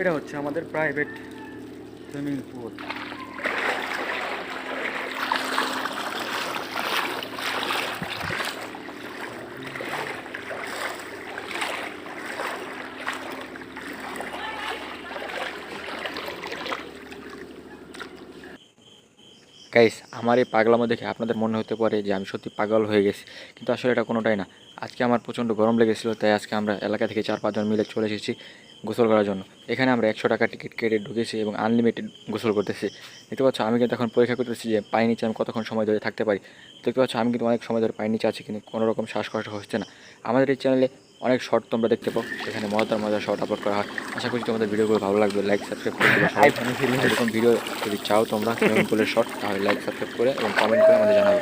এটা হচ্ছে আমাদের প্রাইভেট সুইমিং পুল। গাইস, আমার এই পাগলামো দেখে আপনাদের মনে হতে পারে যে আমি সত্যি পাগল হয়ে গেছি, কিন্তু আসলে এটা কোনোটাই না। আজকে আমার প্রচণ্ড গরম লেগেছিলো, তাই আজকে আমরা এলাকা থেকে 4-5 জন মিলে চলে এসেছি গোসল করার জন্য। এখানে আমরা 100 টাকা টিকিট কেটে ঢুকেছি এবং আনলিমিটেড গোসল করতেছি। দেখতে পাচ্ছ আমি কিন্তু এখন পরীক্ষা করতেছি যে পানির নিচে আমি কতক্ষণ সময় ধরে থাকতে পারি। দেখতে পাচ্ছ আমি কিন্তু অনেক সময় ধরে পানির নিচে আছি, কিন্তু কোনো রকম শ্বাসকষ্ট হচ্ছে না। আমাদের এই চ্যানেলে অনেক শর্ট তোমরা দেখতে পাও, সেখানে মজাদার মজার শর্ট আপলোড করা হয়। আশা করছি তোমাদের ভিডিওগুলো ভালো লাগবে। লাইক সাবস্ক্রাইব করে দেবে সবাই। এরকম ভিডিও যদি চাও তোমরা সুইমিং পুলের শর্ট, তাহলে লাইক সাবস্ক্রাইব করে এবং কমেন্ট করে আমাদের জানাবে।